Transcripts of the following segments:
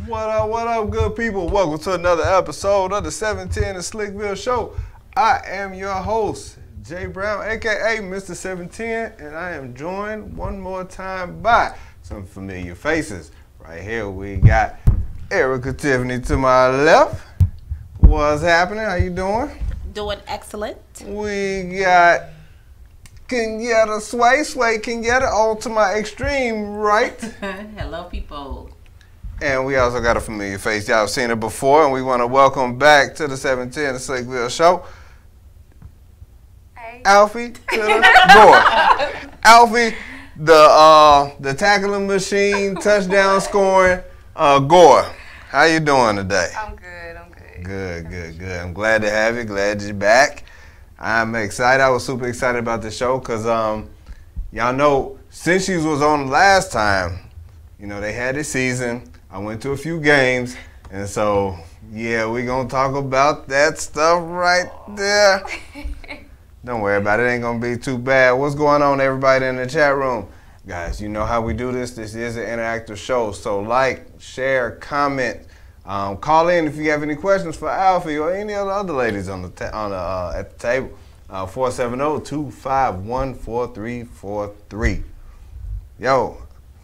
What up, good people? Welcome to another episode of the 710 To Slickville show. I am your host, Jay Brown, aka Mr. 710, and I am joined one more time by some familiar faces. Right here we got Erica Tiffany to my left. What's happening? How you doing? Doing excellent. We got Kenyatta Sway Kenyatta all to my extreme right. Hello, people. And we also got a familiar face. Y'all have seen it before, and we want to welcome back to the 710 To Slickville show. Hey. Alfie to the door. Alfie, the tackling machine, touchdown scoring, Gore. How you doing today? I'm good. Good. I'm glad to have you. Glad you're back. I'm excited. I was super excited about the show because y'all know since she was on last time, you know, they had this season. I went to a few games, and so, yeah, we're going to talk about that stuff right there. Don't worry about it. It ain't going to be too bad. What's going on, everybody in the chat room? Guys, you know how we do this. This is an interactive show, so like, share, comment. Call in if you have any questions for Alfie or any of the other ladies on at the table. 470-251-4343. Yo,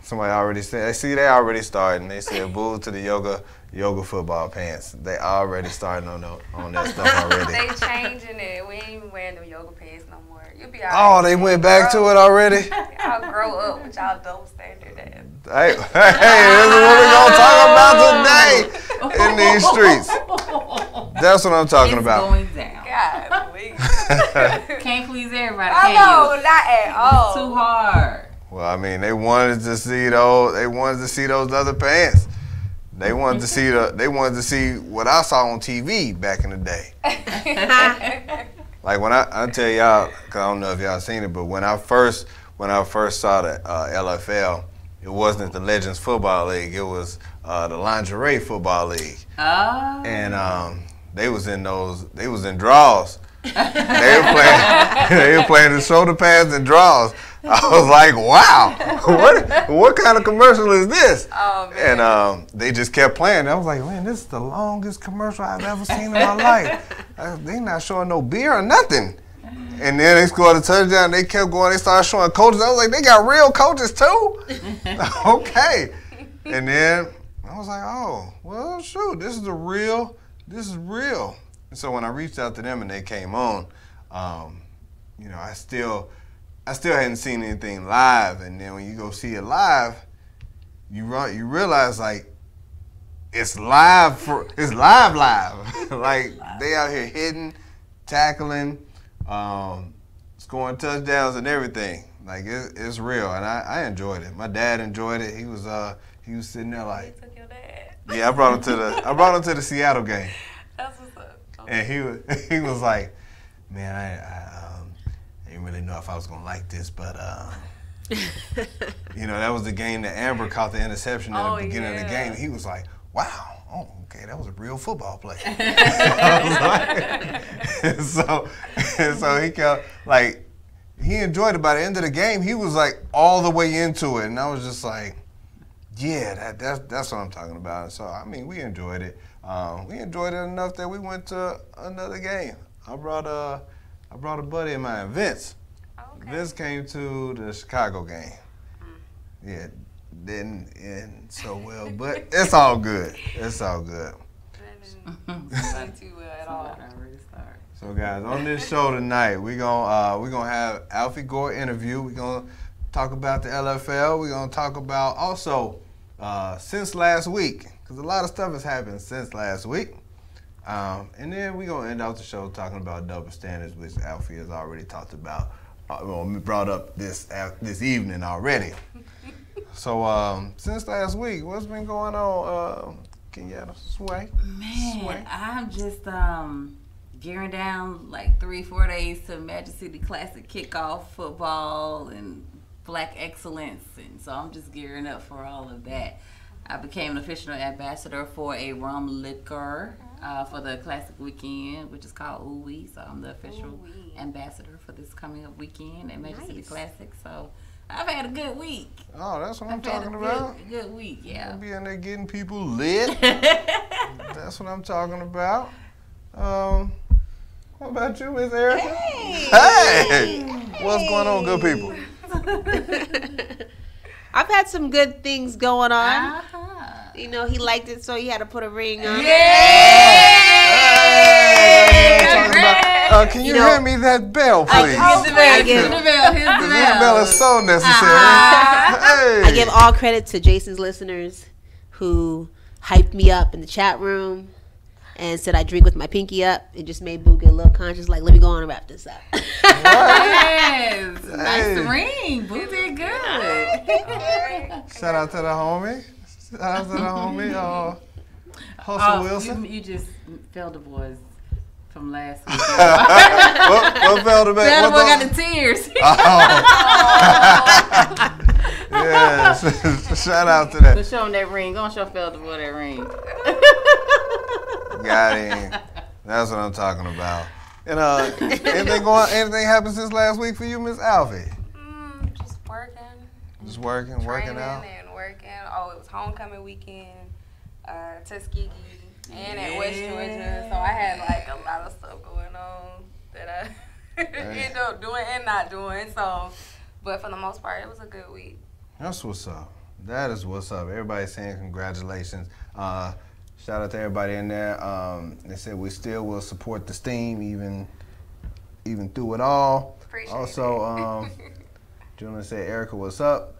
somebody already said. See, they already starting. They said boo to the yoga football pants. They already starting on that stuff already. They changing it. We ain't even wearing them yoga pants no more. You'll be all Oh, right. they went back to it already. Y'all grow up with y'all double standard ass. Hey, this is what we're gonna talk about today in these streets. That's what I'm talking about. Going down. God, please. Can't please everybody. I Can know, you? not at all. It's too hard. Well, I mean, they wanted to see those. They wanted to see those other pants. They wanted to see They wanted to see what I saw on TV back in the day. Like when I tell y'all, cause I don't know if y'all seen it, but when I first saw the LFL, it wasn't the Legends Football League. It was the Lingerie Football League. Oh. And they was in draws. They were playing the shoulder pads and draws. I was like, wow, what kind of commercial is this? Oh, man. And they just kept playing. I was like, man, this is the longest commercial I've ever seen in my life. They not showing no beer or nothing. And then they scored a touchdown. They kept going. They started showing coaches. I was like, they got real coaches too? Okay. And then I was like, oh, well, shoot, this is real. And so when I reached out to them and they came on, you know, I still hadn't seen anything live. And then when you go see it live, you realize like it's live. Like they out here hitting, tackling, scoring touchdowns and everything. Like it's real, and I enjoyed it. My dad enjoyed it. He was sitting there like, You took your dad. yeah, I brought him to the Seattle game. That's what's up. Okay. And he was like, man, I didn't really know if I was gonna like this, but you know, that was the game that Amber caught the interception at the beginning of the game. He was like, wow, oh, okay, that was a real football play. I was like, and so he kept like he enjoyed it. By the end of the game, he was like all the way into it, and I was just like, yeah, that's what I'm talking about. And so I mean, we enjoyed it. We enjoyed it enough that we went to another game. I brought a buddy of mine, Vince. Okay. Vince came to the Chicago game. Yeah, didn't end so well, but it's all good. It's all good. That didn't too well at all. So guys, on this show tonight, we're gonna have Alfie Gore interview. We're gonna talk about the LFL. We're gonna talk about also since last week, because a lot of stuff has happened since last week. And then we're going to end out the show talking about double standards, which Alfie has already talked about, brought up this evening already. So since last week, what's been going on, Kenyatta Sway? Man, I'm just gearing down like 3-4 days to Magic City Classic kickoff football and Black Excellence. And so I'm just gearing up for all of that. I became an official ambassador for a rum liquor for the Classic weekend, which is called Ooh Wee. So I'm the official ambassador for this coming up weekend at Magic City Classic. So I've had a good week. Oh, that's what I'm I've had talking a about. good week, yeah. I'll be in there getting people lit. That's what I'm talking about. What about you, Miss Erica? Hey! What's going on, good people? I've had some good things going on. Uh-huh. You know, he liked it, so he had to put a ring on. Can you hand me that bell, please? Here's the bell. Here's the bell. Here's the This bell bell. is so necessary. Hey. I give all credit to Jason's listeners who hyped me up in the chat room and said I drink with my pinky up. It just made Boo get a little conscious, like, let me go on and wrap this up. Yes. Hey. Nice ring. Boo did good. Shout out to the homie. Shout out to the homie. Hustle Wilson. You just failed the boys from last week. What fell to bed? Failed the boy got the tears. Yes. Shout out to that. Go show him that ring. Go and show Failed the boy that ring. Got him. That's what I'm talking about. And anything happened since last week for you, Miss Alfie? Just working. Just working out. And working. Oh, it was homecoming weekend, Tuskegee, and at West Georgia. So I had like a lot of stuff going on that I ended up doing and not doing. So, but for the most part, it was a good week. That's what's up. That is what's up. Everybody's saying congratulations. Shout out to everybody in there. They said we still will support the Steam even through it all. Appreciate also, Julian said, Erica, what's up?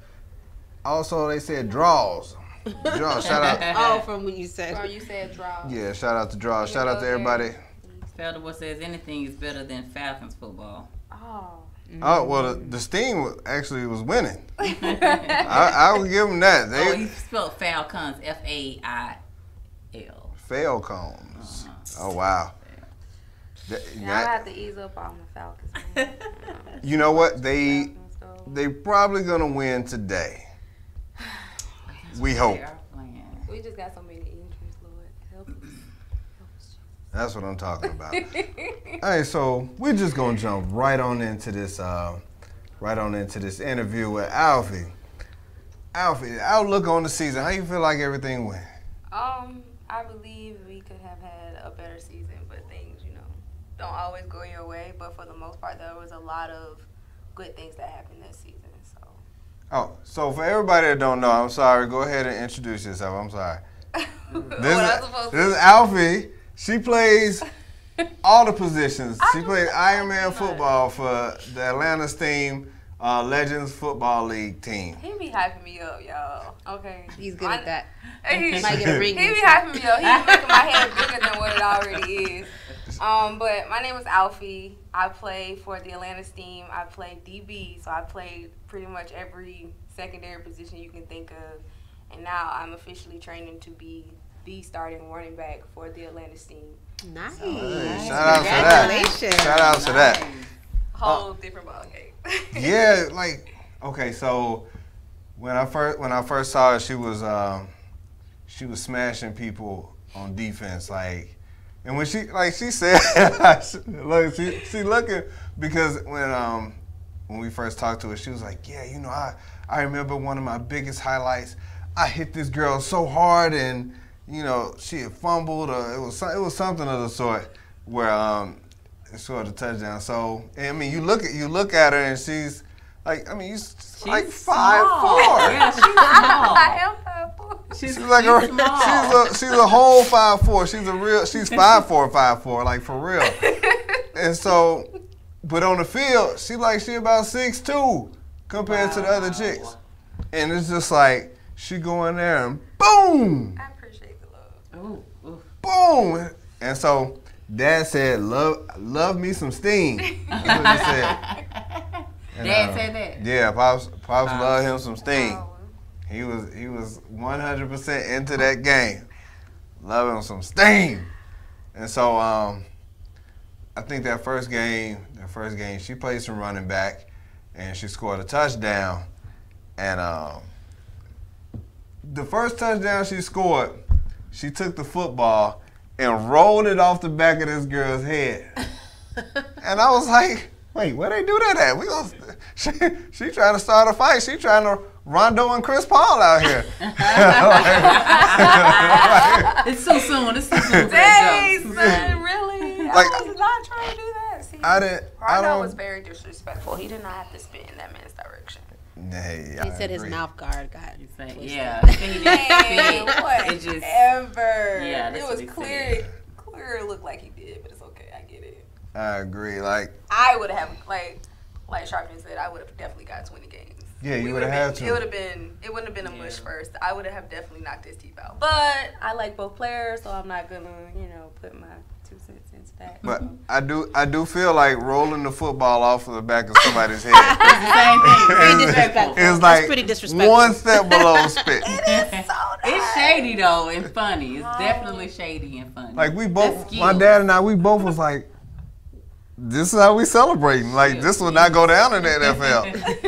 Also, they said draws. Draws. Shout out. Oh, from what you said. Oh, you said draw. Yeah, shout out to draws. Shout out to everybody. Failed the boy says anything is better than Falcons football. Oh. Oh, well, the Steam actually was winning. I would give them that. He spelled Falcons, F-A-I-L. Falcons. Oh, wow. Now I have to ease up on the Falcons. Man. You know what? They probably going to win today. We hope. We just got so many injuries, Lord. Help us. That's what I'm talking about. Hey, so we're just gonna jump right on into this interview with Alfie. Alfie, outlook on the season. How you feel like everything went? I believe we could have had a better season, but things, don't always go your way. But for the most part, there was a lot of good things that happened this season. So for everybody that don't know, I'm sorry. Go ahead and introduce yourself. I'm sorry. This is Alfie. She plays all the positions. She played Ironman football for the Atlanta Steam Legends Football League team. He be hyping me up, y'all. Okay. He's good at that. He Might get a ring. be hyping me up. He's making my head bigger than what it already is. But my name is Alfie. I play for the Atlanta Steam. I play DB, so I played pretty much every secondary position you can think of. And now I'm officially training to be the starting running back for the Atlanta Steam. Nice. Hey, shout out to that. Congratulations. Shout out to that. Whole different ballgame. Yeah, okay. So when I first saw her, she was smashing people on defense, and when she said, look, she looking, because when we first talked to her, she was like, yeah, I remember one of my biggest highlights. I hit this girl so hard, and she had fumbled, or it was something of the sort where it scored a touchdown. So you look at her, and she's like 5'4". Yeah, she's small. I am 5'4". She's like she's a whole 5'4". She's 5'4", like for real. And so, but on the field, she about 6'2" compared to the other chicks. And it's just like she go in there and boom. I appreciate the love. Ooh. Boom. And so Dad said, love me some Steam. That's what he said. And, Dad said that? Yeah, Pops loved him some Steam. He was 100% into that game. Loving him some Steam. And so I think that first game, she played some running back, and she scored a touchdown. And the first touchdown she scored, she took the football and rolled it off the back of this girl's head. And I was like, Wait, where they do that at? We gonna she trying to start a fight. She trying to Rondo and Chris Paul out here. It's so soon. It's so soon. Dang, son, really? Like, I was not trying to do that. See, I Rondo don't. was very disrespectful. He did not have to spit in that man's direction. Hey, He said his mouth guard got. Yeah. Man, whatever. Yeah, that's it what was he clear. said. Clear it looked like he did, but it's okay. I get it. I agree. Like, I would have like Sharpton said, I would have definitely got 20 games. yeah, you We would have had It to. would have been. It wouldn't have been a mush first. I would have definitely knocked his teeth out. But I like both players, so I'm not gonna, put my 2 cents into that. But I do feel like rolling the football off of the back of somebody's head. It's the same thing. Pretty disrespectful. It's That's like pretty disrespectful. one step below spit. It's shady though and funny. It's definitely shady and funny. Like we That's both, skills. my dad and I, we both was like, this is how we celebrating. Like this will not go down in the NFL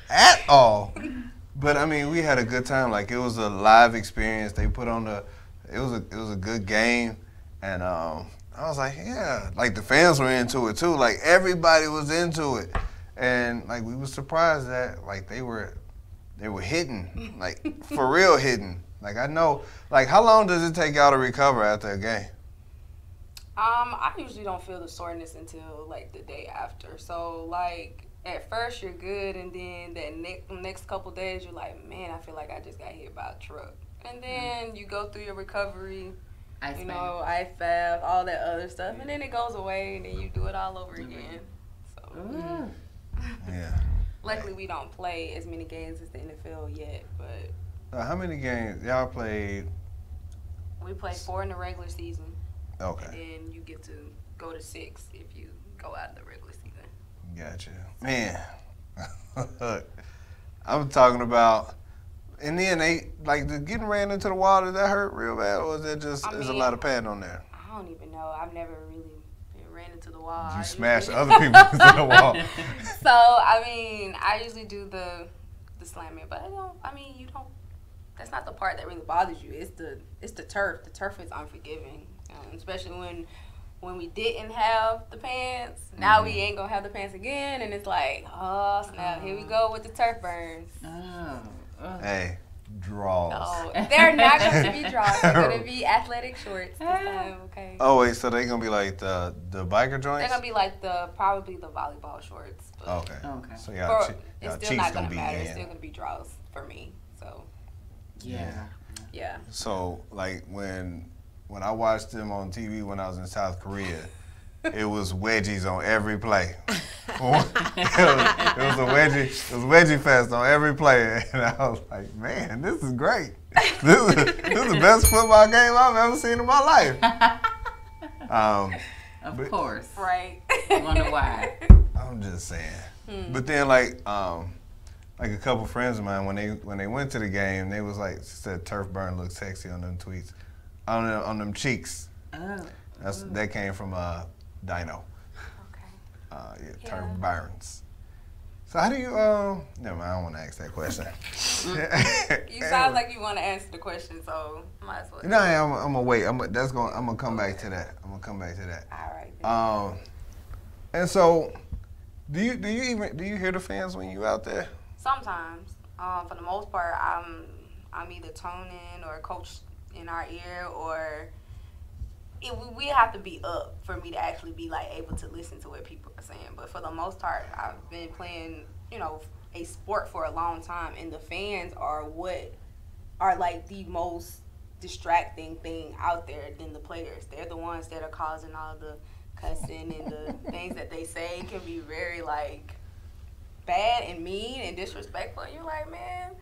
at all. But I mean, we had a good time. Like it was a live experience. They put on it was a good game, and I was like, yeah, like the fans were into it too. Like everybody was into it, and like we were surprised that like they were hitting, like for real hitting. Like I know, like how long does it take y'all to recover after a game? I usually don't feel the soreness until like the day after. So like at first you're good, and then that next couple days you're like, man, I feel like I just got hit by a truck. And then you go through your recovery, ice bath, all that other stuff, and then it goes away, and then you do it all over again. So Yeah. luckily we don't play as many games as the NFL yet, but How many games y'all played? we play 4 in the regular season. Okay. And then you get to go to 6 if you go out of the regular season. Gotcha. Man. I'm talking about, and then they, like, the getting ran into the wall, did that hurt real bad, or is that just, there's a lot of padding on there? I don't even know. I've never really been ran into the wall. You smashed other people into the wall. So, I mean, I usually do the slamming, but that's not the part that really bothers you. It's the turf. The turf is unforgiving, especially when we didn't have the pants. Now we ain't gonna have the pants again, and it's like, oh snap, here we go with the turf burns. Hey, draws. No, they're not going to be draws. They're going to be athletic shorts this time, okay? Oh wait, so they're gonna be like the biker joints? They're going to be like probably the volleyball shorts. But Okay. So it's still cheeks not gonna going to be matter. in. It's still going to be draws for me. So, yeah. So like when I watched them on TV when I was in South Korea, it was wedgies on every play. it was a wedgie fest on every play, and I was like, man, this is great. This is the best football game I've ever seen in my life. Of course. Right. I wonder why. I'm just saying. But then like a couple friends of mine when they went to the game, they was like, said turf burn looked sexy on them tweets, on them cheeks. Oh. That came from Dino. Okay. Turf burns. So how do you never mind, I don't want to ask that question. You sound like you want to answer the question, so might as well. No, I'm gonna wait. I'm gonna come back to that. I'm gonna come back to that. All right. And so, do you hear the fans when you out there? Sometimes. For the most part, I'm either toning or coach in our ear, or we have to be up for me to actually be like able to listen to what people are saying. But for the most part, I've been playing, a sport for a long time, and the fans are like the most distracting thing out there than the players. They're the ones that are causing all the cussing, and the things that they say can be very like bad and mean and disrespectful. And you're like, man,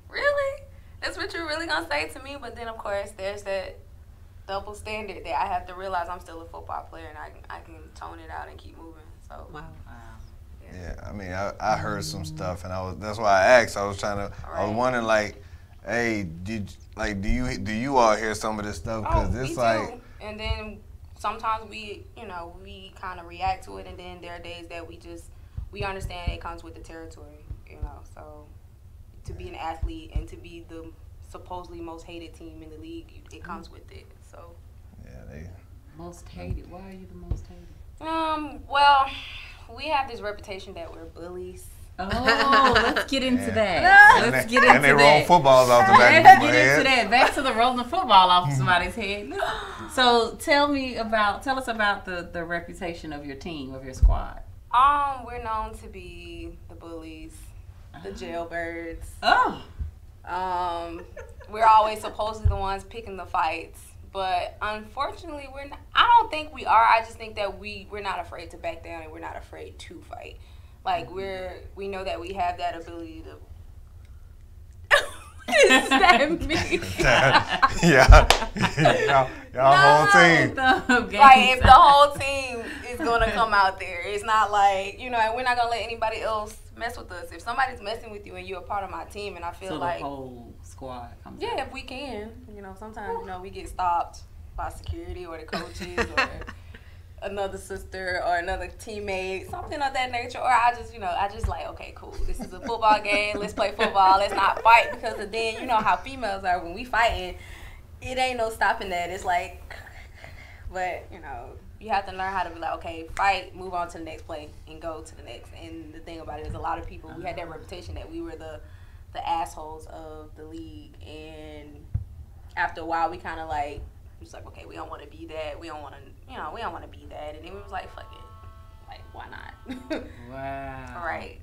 really? That's what you're really gonna say to me? But then of course there's that double standard that I have to realize I'm still a football player, and I can tone it out and keep moving. So Wow. Yeah, I mean, I heard some stuff, and that's why I asked. I was wondering, like, hey, do you all hear some of this stuff? Because we it's do. like, And then sometimes we kind of react to it, and then there are days that we understand it comes with the territory, So to be an athlete and to be the supposedly most hated team in the league, it comes with it. So yeah, Most hated. Why are you the most hated? Well, We have this reputation that we're bullies. Oh, let's get into that. Let's get into that. And they roll footballs off the back of Let's my get head. into that. Back to the rolling the football off somebody's head. So tell us about the reputation of your team, of your squad. We're known to be the bullies, the jailbirds. Oh. We're always supposedly the ones picking the fights, but unfortunately, we're not. I don't think we are. I just think that we're not afraid to back down and we're not afraid to fight. Like we know that we have that ability to. What does that mean? y'all whole team. Like if the whole team is gonna come out there, it's not like and we're not gonna let anybody else mess with us. If somebody's messing with you and you're a part of my team, and I feel so like the whole squad comes yeah, if we can, sometimes we get stopped by security or the coaches or another sister or another teammate, something of that nature. Or I just like, okay, cool. This is a football game. Let's play football. Let's not fight, because then you know how females are when we fighting. It ain't no stopping that. It's like, but you have to learn how to be like, okay, fight, move on to the next play, and go to the next. And the thing about it is, a lot of people, we had that reputation that we were the assholes of the league, and after a while, we kind of like. It's like, okay, we don't want to be that. We don't want to, we don't want to be that. And then we was like, fuck it. Like, why not? Wow. Right.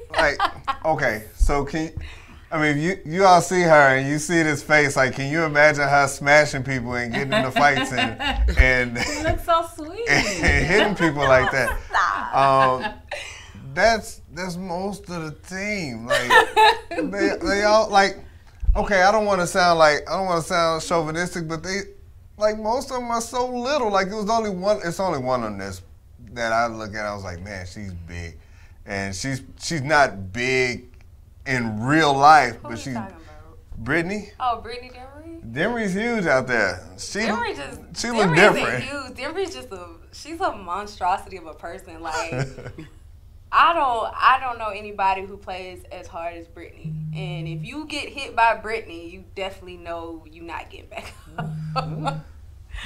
Like, okay, so you all see her and you see this face. Like, can you imagine her smashing people and getting into fights and It looks so sweet. and hitting people like that? Stop. That's most of the team. Like, they all like. Okay, I don't want to sound chauvinistic, but most of them are so little. Like, it's only one on this that I look at. I was like, man, she's big, and she's not big in real life, Who but you she's talking about? Brittany. Oh, Brittany Demery? Demery's huge out there. She look Demery's different. Demery's she's a monstrosity of a person. Like, I don't know anybody who plays as hard as Brittany. And if you get hit by Brittany, you definitely know you're not getting back up.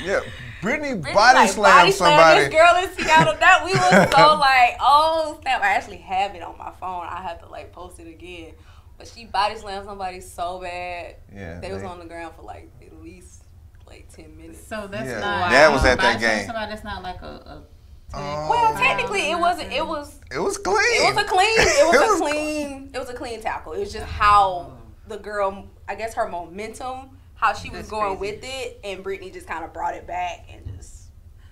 Yeah, Brittany body slammed body somebody. This girl in Seattle. That we was so like, oh snap! I actually have it on my phone. I have to like post it again. But she body slammed somebody so bad. Yeah, they was on the ground for like at least like 10 minutes. So that's Yeah. not. Dad was at that game. Somebody that's not like a well, technically, it wasn't. It was. It was clean. It was a clean. It was a clean tackle. It was just how the girl, I guess, her momentum, how she was going with it, and Brittany just kind of brought it back and just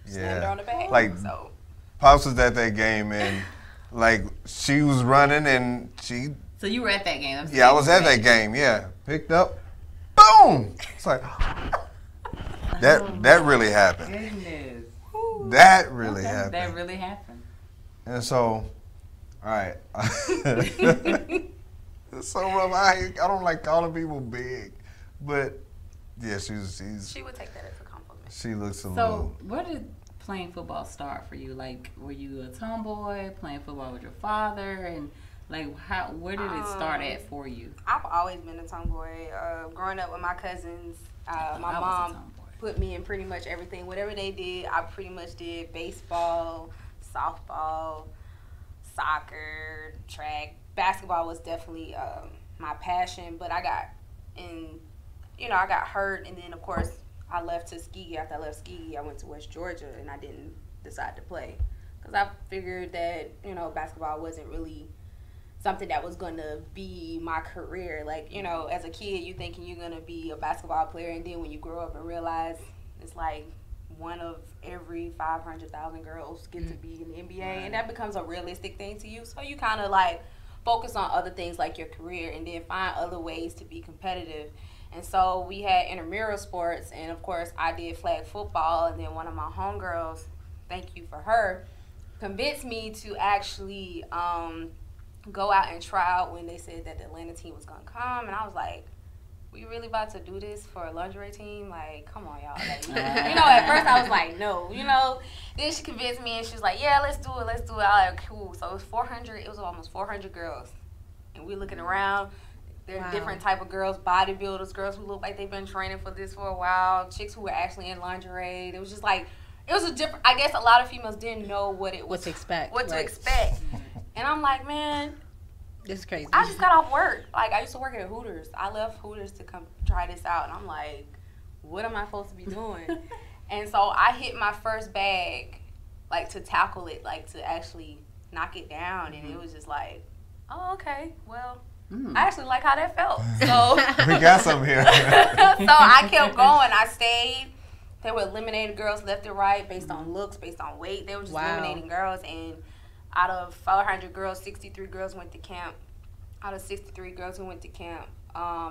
slammed her on the back. Like, so. Pops was at that game, and like she was running, and she. So you were at that game? Yeah, I was at that game. Yeah, picked up, boom. It's like that really happened. Goodness. That really happened. That really happened. And so, all right. It's so rough. I don't like calling people big, but yeah, She would take that as a compliment. She looks a So little. where did playing football start for you? Like, were you a tomboy playing football with your father, and like where did it start at for you? I've always been a tomboy. Growing up with my cousins, my mom put me in pretty much everything. Whatever they did, I pretty much did. Baseball, softball, soccer, track. Basketball was definitely my passion, but I got hurt, and then of course I left Tuskegee. After I left Tuskegee, I went to West Georgia, and I didn't decide to play because I figured that basketball wasn't really something that was going to be my career. Like, as a kid, you thinking you're going to be a basketball player, and then when you grow up and realize it's like one of every 500,000 girls get to be in the NBA, and that becomes a realistic thing to you. So you kind of like focus on other things like your career and then find other ways to be competitive. And so we had intramural sports, and of course I did flag football, and then one of my homegirls, thank you for her, convinced me to actually go out and try out when they said that the Atlanta team was gonna come, and I was like, we really about to do this for a lingerie team? Like, come on, y'all. Like, at first I was like, no, Then she convinced me, and she was like, yeah, let's do it. I was like, cool. So it was almost 400 girls, and we looking around. There are different type of girls, bodybuilders, girls who look like they've been training for this for a while, chicks who were actually in lingerie. It was just like it was a different. I guess a lot of females didn't know what it was. What to expect. What to right. expect. And I'm like, man, This is crazy. I just got off work. Like, I used to work at Hooters. I left Hooters to come try this out. And I'm like, what am I supposed to be doing? And so I hit my first bag, like, to tackle it, like, to actually knock it down. And it was just like, oh, okay, well, I actually like how that felt. So We got something here. so I kept going. I stayed. They were eliminating girls left and right based on looks, based on weight. They were just eliminating girls. And out of 400 girls, 63 girls went to camp. Out of 63 girls who went to camp,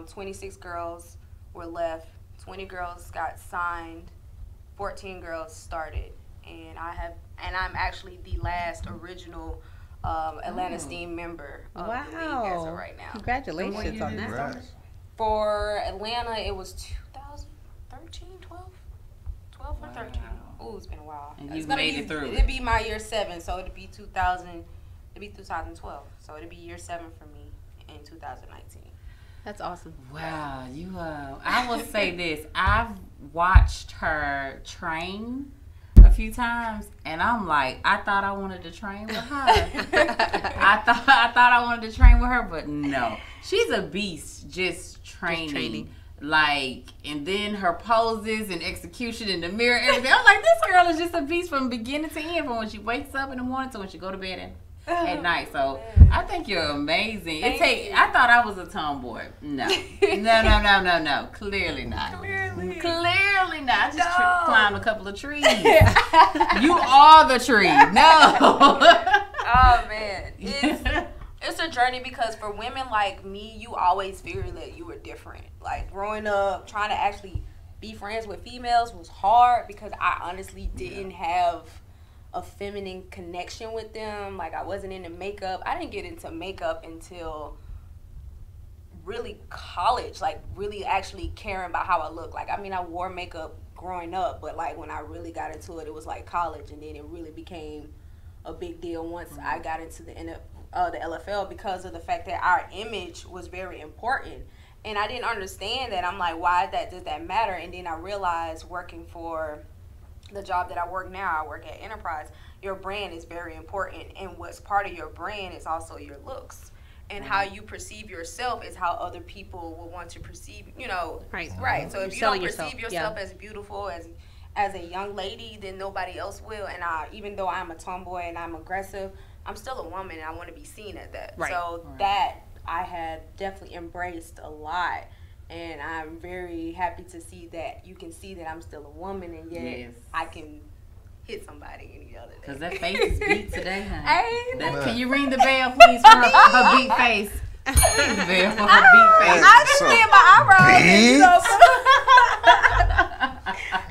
26 girls were left. 20 girls got signed. 14 girls started. And I'm actually the last original Atlanta Steam member of the league as of right now. Congratulations on that. Congrats. For Atlanta, it was 2013, 12 or 13. Ooh, it's been a while. And you made it through. It'd be my year 7, so it'd be 2012. So it'd be year 7 for me in 2019. That's awesome. Wow, I will say this. I've watched her train a few times, and I'm like, I thought I wanted to train with her. I thought I wanted to train with her, but no. She's a beast just training. Like, and then her poses and execution in the mirror, everything. I'm like, this girl is just a beast from beginning to end, from when she wakes up in the morning to when she go to bed at night. So I think you're amazing. I thought I was a tomboy. No. No. Clearly not. Clearly not. I just climbed a couple of trees. You are the tree. No. Oh man, it's a journey, because for women like me, you always figured that you were different. Like, growing up, trying to actually be friends with females was hard, because I honestly didn't have a feminine connection with them. Like, I wasn't into makeup. I didn't get into makeup until really college, like really actually caring about how I look. Like, I mean, I wore makeup growing up, but like when I really got into it, it was like college, and then it really became a big deal once I got into the LFL, because of the fact that our image was very important. And I didn't understand that. I'm like, why does that matter? And then I realized, working for the job that I work now, I work at Enterprise, your brand is very important, and what's part of your brand is also your looks. And how you perceive yourself is how other people will want to perceive, Right. So if you don't perceive yourself as beautiful, as a young lady, then nobody else will. And even though I'm a tomboy and I'm aggressive, I'm still a woman, and I want to be seen as that. Right. So that I had definitely embraced a lot. And I'm very happy to see that you can see that I'm still a woman, and yet I can hit somebody any other day. Because that face is beat today, honey. Hey, Can you ring the bell, please, for her beat face? Ring the bell for her beat face. I just did my eyebrows.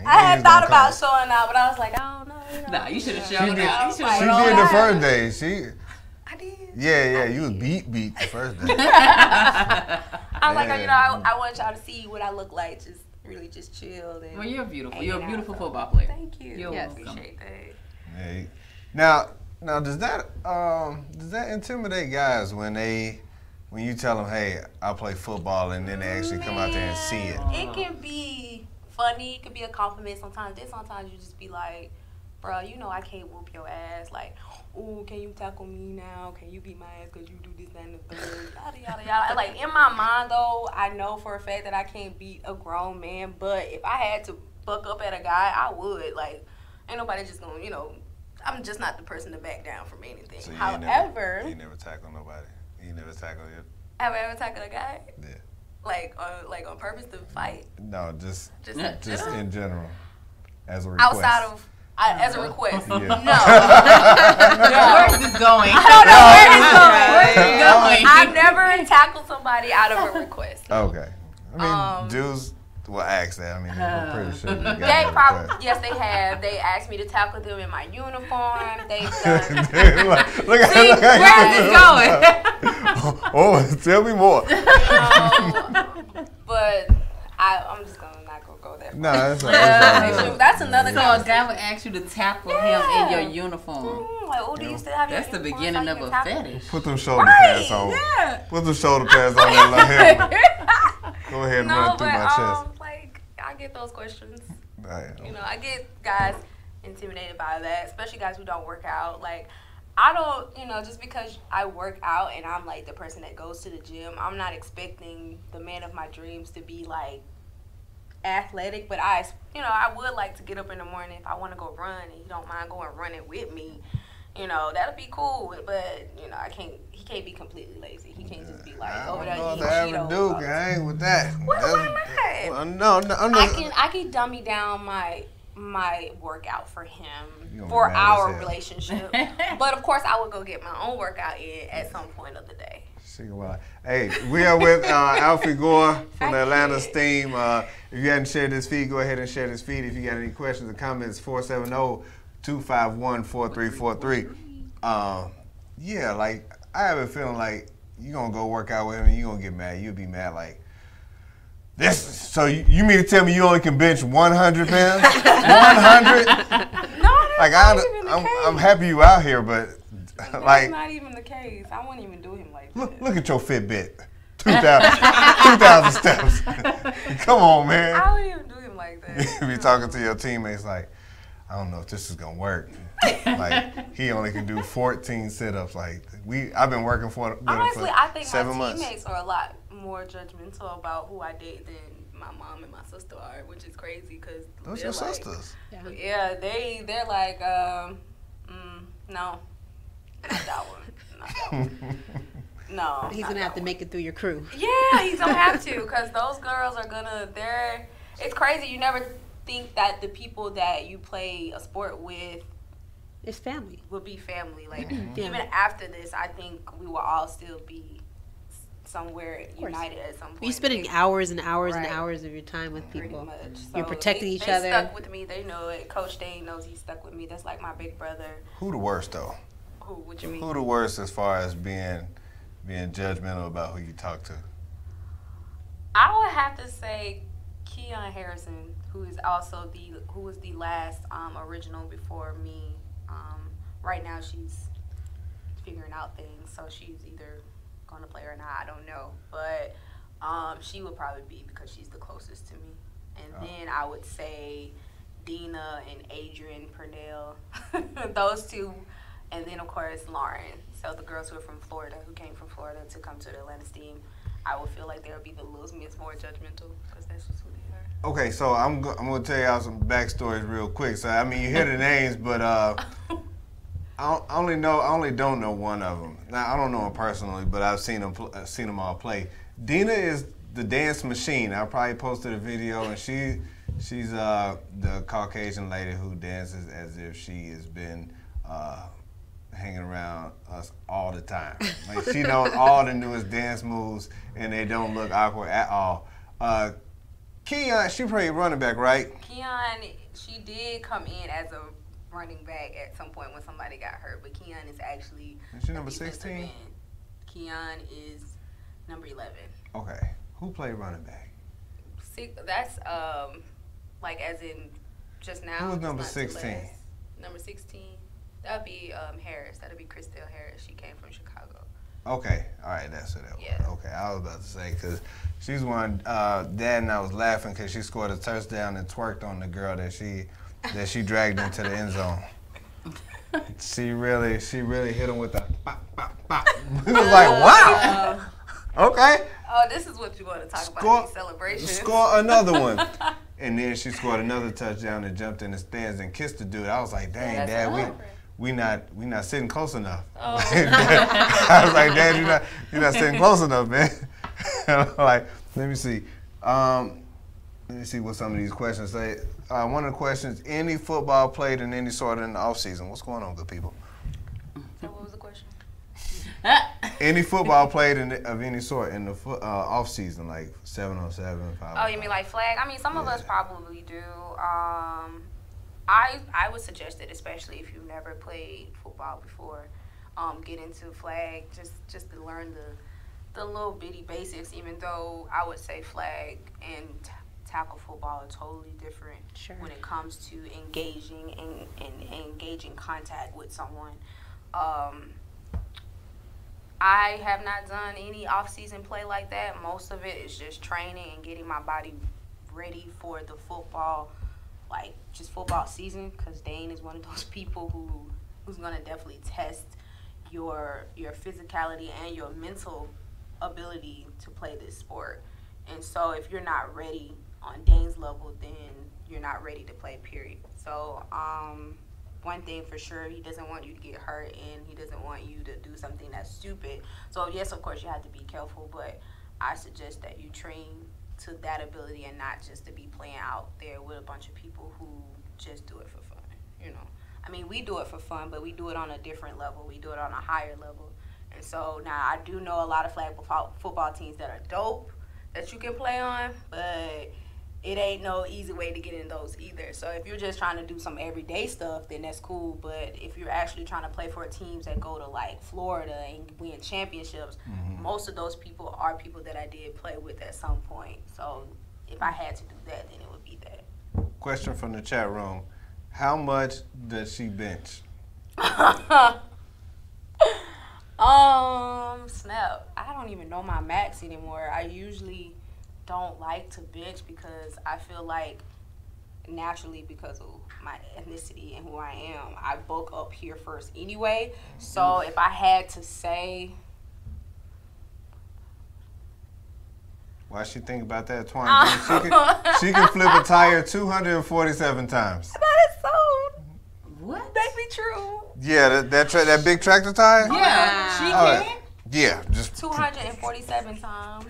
I had thought about showing out, but I was like, I don't know. Nah, you should have shown out. She did the first day. I did. Yeah, you was beat the first day. I was like, I want y'all to see what I look like, just chill. And well, you're beautiful. You're a beautiful football player. Thank you. You're welcome. Appreciate that. Yeah. Now, does that intimidate guys when you tell them, hey, I play football, and then they actually come out there and see it? It can be funny. It could be a compliment sometimes. Then sometimes you just be like, bro, I can't whoop your ass. Like, ooh, can you tackle me now? Can you beat my ass because you do this, that, and the third? Yada, yada, yada. Like, in my mind, though, I know for a fact that I can't beat a grown man. But if I had to buck up at a guy, I would. Like, ain't nobody just going to, I'm just not the person to back down from anything. So However, you never tackle nobody. You never tackle you. Have I ever tackled a guy? Yeah. Like on purpose to fight? No, just Just in general, as a request. Outside of as a request. Yeah. No. Where is this going? I don't know where it's going. Where is it going? I've never tackled somebody out of a request. Okay. I mean, dudes will ask that. I mean, I'm pretty sure you got a request. Yes, they have. They asked me to tackle them in my uniform. They've done. Look at Where is this going? Oh, tell me more. But I'm just gonna not go there. No, that's another. So a guy would ask you to tackle him in your uniform. Like, oh, do you still have your That's the uniform beginning so of you a can tackle fetish. Put them shoulder pads on. Yeah. Put them shoulder pads on that little helmet. Go ahead and run through my chest. Like, I get those questions. Right. I get guys intimidated by that, especially guys who don't work out. Like, I don't, just because I work out and I'm like the person that goes to the gym, I'm not expecting the man of my dreams to be like athletic, but I would like to get up in the morning if I want to go run and he don't mind going running with me. That'll be cool, but he can't be completely lazy. He can't just be like over there eating Cheetos. I ain't with that. What am I not? No. I can dummy down my workout for him for our relationship. But of course, I would go get my own workout in at some point of the day. Hey, we are with Alfie Gore from the Atlanta Steam. If you hadn't shared this feed, go ahead and share this feed. If you got any questions or comments, 470-251-4343. Yeah, like, I have a feeling like you're going to go work out with him and you're going to get mad. You'll be mad like, this. So you mean to tell me you only can bench 100 pounds? 100? No, that's not even the case. I'm happy you out here, but that's not even the case. I wouldn't even do him like that. Look at your Fitbit. 2,000 steps. Come on, man. I wouldn't even do him like that. You be talking to your teammates like, I don't know if this is gonna work. Like, he only can do 14 sit-ups. Like, I've been working with honestly, him for I think 7 my months. teammates are a lot more judgmental about who I date than my mom and my sister are, which is crazy because those your sisters. Yeah, they're like, no, not that one. No. He's going to have to make it through your crew. Yeah, he's going to have to because those girls are it's crazy. You never think that the people that you play a sport with it's family. Will be family. Like, even after this, I think we will all still be somewhere united at some point. You're spending hours and hours and hours of your time with people. Pretty much. You're protecting each they other. They stuck with me. They know it. Coach Dane knows he's stuck with me. That's like my big brother. Who the worst, though? Who? What you mean? Who the worst as far as being judgmental about who you talk to? I would have to say Keon Harrison, who is also who was the last original before me. Right now she's figuring out things, so she's either going to play or not. I don't know, but she would probably be because she's the closest to me. And then I would say Dina and Adrian Purnell, those two, and then of course Lauren. So the girls who are from Florida, who came from Florida to come to the Atlanta Steam, I would feel like they would be the little bit more judgmental because that's just who they are. Okay, so I'm going to tell y'all some backstories real quick. So, I mean, you hear the names, but I only don't know one of them. Now, I don't know him personally, but I've seen them all play. Dina is the dance machine. I probably posted a video, and she's the Caucasian lady who dances as if she has been hanging around us all the time. Like, she knows all the newest dance moves, and they don't look awkward at all. Keon, she played running back, right? Keon, she did come in as a running back at some point when somebody got hurt, but Keon is actually... Is she number 16? Keon is number 11. Okay. Who played running back? That's, like, as in just now. Who was number 16? Number 16? That would be Harris. That would be Christelle Harris. She came from Chicago. Okay. All right. That's it. Yeah. Okay. I was about to say, because she's one, Dad and I was laughing because she scored a touchdown and twerked on the girl that she dragged into the end zone. She really hit him with a bop, bop, bop. We was like, wow. Okay. Oh, this is what you want to talk about, these celebrations. Score another one. And then she scored another touchdown and jumped in the stands and kissed the dude. I was like, dang, Dad, we not sitting close enough. Oh. I was like, Dad, you're not sitting close enough, man. Like, let me see. Let me see what some of these questions say. One of the questions, any football played in any sort in the offseason? What's going on, good people? So what was the question? Any football played of any sort in the offseason, like 7-on-7, 5-on-5? Oh, you mean like flag? I mean, some of us probably do. I would suggest it, especially if you've never played football before, get into flag just to learn the little bitty basics, even though I would say flag and tackle football are totally different when it comes to engaging and engaging contact with someone. I have not done any off-season play like that. Most of it is just training and getting my body ready for the football like just football season, because Dane is one of those people who's gonna definitely test your physicality and your mental ability to play this sport. And so if you're not ready on Dane's level, then you're not ready to play, period. So one thing for sure, he doesn't want you to get hurt, and he doesn't want you to do something that's stupid. So yes, of course you have to be careful, but I suggest that you train to that ability and not just to be playing out there with a bunch of people who just do it for fun, you know. I mean, we do it for fun, but we do it on a different level. We do it on a higher level. And so now I do know a lot of flag football teams that are dope that you can play on, but it ain't no easy way to get in those either. So if you're just trying to do some everyday stuff, then that's cool. But if you're actually trying to play for teams that go to like Florida and win championships, most of those people are people that I did play with at some point. So if I had to do that, then it would be that. Question from the chat room. How much does she bench? Snap. I don't even know my max anymore. I usually don't like to bench because I feel like naturally, because of my ethnicity and who I am, I bulk up here first anyway. So if I had to say, Why she think about that, Twan? She can flip a tire 247 times. that is so, What? that be true. Yeah, that big tractor tire? Yeah, she can. Yeah, just 247 times.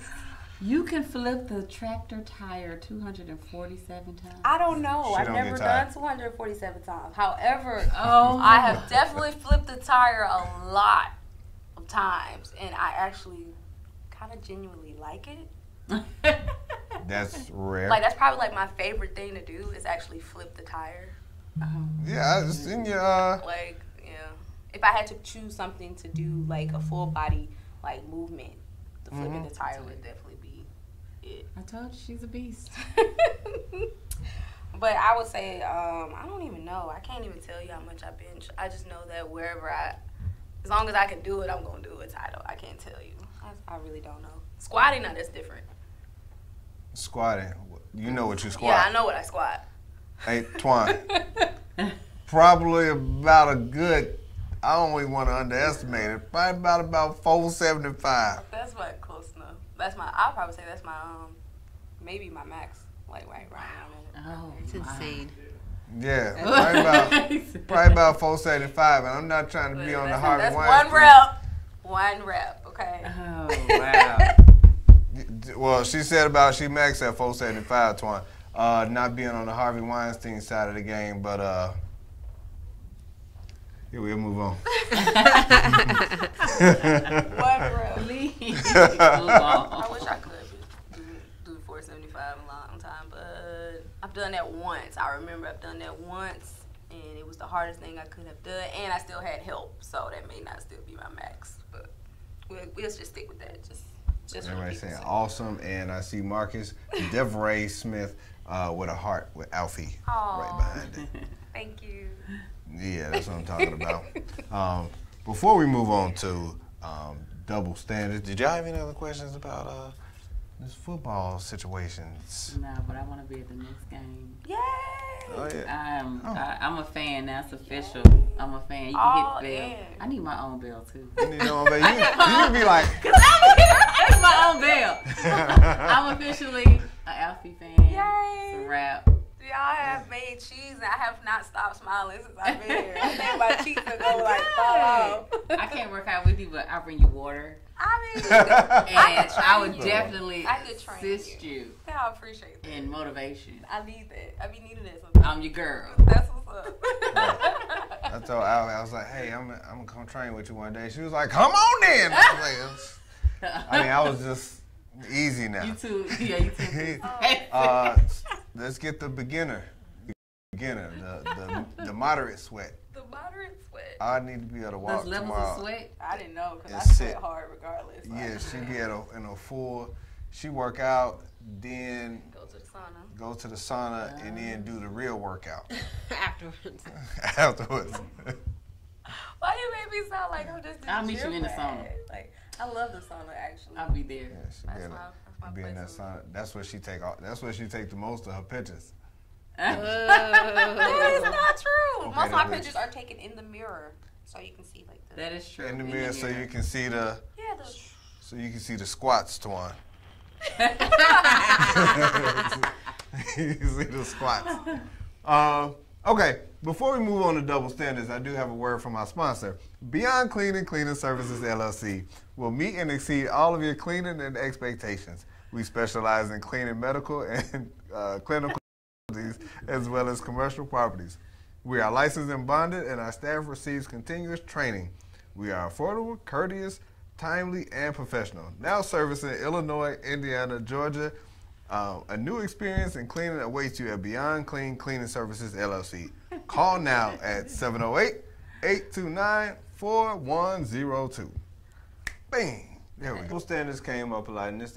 You can flip the tractor tire 247 times. I don't know. She I've don't never get tired. done 247 times. However, Oh. I have definitely flipped the tire a lot of times, and I actually kind of genuinely like it. that's rare. Like, that's probably like my favorite thing to do is actually flip the tire. Yeah, it's in your Like, yeah. If I had to choose something to do, like a full body like movement, the flipping the tire would definitely be it. I told you she's a beast. But I would say, I don't even know. I can't even tell you how much I bench. I just know that as long as I can do it, I'm going to do it. I can't tell you. I really don't know. Squatting, now that's different. squatting. You know what you squat. Yeah, I know what I squat. Hey, Twan. Probably about a good, I don't even want to underestimate it, probably about 475. That's like close enough. I'll probably say that's my, maybe my max. Like right around there. Oh, It's insane. Yeah, probably about 475, and I'm not trying to be on the Harvey That's Weinstein. one rep, okay? Oh, wow. Well, she said about she maxed at 475, Twan. Not being on the Harvey Weinstein side of the game, but yeah, we'll move on. One rep. Please. I wish I could do 475 a long time, but I've done that once. I remember I've done that once, and it was the hardest thing I could have done, and I still had help, so that may not still be my max, but we'll just stick with that. Just for Everybody people's saying sake. awesome, and I see Marcus DeVray Smith with a heart with Alfie right behind it. Thank you. Yeah, that's what I'm talking about. Before we move on to double standards, did y'all have any other questions about this football situations? No, but I want to be at the next game. Yay! Oh yeah. I'm a fan. That's official. I'm a fan. You Oh, can hit the bell. yeah. I need my own bell too. You need your own bell. You can be like, I need my own bell. I'm officially an Alfie fan. Yay! It's a wrap. Y'all have made cheese, and I have not stopped smiling since I've been here. I think my cheeks are going like fall off. I can't work out with you, but I'll bring you water. I mean, And I would you. definitely I could train assist you I appreciate that. in motivation. I need that. I be needing that sometimes. I'm your girl. That's what's up. I told Alfie, I was like, hey, I'm gonna come train with you one day. She was like, come on then. I was like, I was just easy now. You too. Yeah, you too. Let's get the beginner, the moderate sweat. The moderate sweat. I need to be able to walk Those levels tomorrow. of sweat. I didn't know because I It's sweat sick. hard regardless. So Yeah, I she be in a full. She work out, then go to the sauna. go to the sauna, and then do the real workout Afterwards. afterwards. Why you make me sound like I'm just? I'll meet you gym in the rat? sauna. Like I love the sauna actually. I'll be there. Yeah, she That's be in my be in that place. sauna. That's where she take the most of her pictures. That is not true. Okay, Most of my that pictures are taken in the mirror, so you can see like the. That is true. In the mirror, so you can see the. Yeah. So you can see the squats, Twan. You can see the squats. Okay, before we move on to double standards, I do have a word from our sponsor. Beyond Cleaning Services LLC will meet and exceed all of your cleaning and expectations. We specialize in cleaning medical and clinical facilities as well as commercial properties. We are licensed and bonded, and our staff receives continuous training. We are affordable, courteous, timely, and professional. Now servicing Illinois, Indiana, Georgia. A new experience in cleaning awaits you at Beyond Cleaning Services LLC. Call now at 708-829-4102. Bang! There we go. Standards came up a lot in this.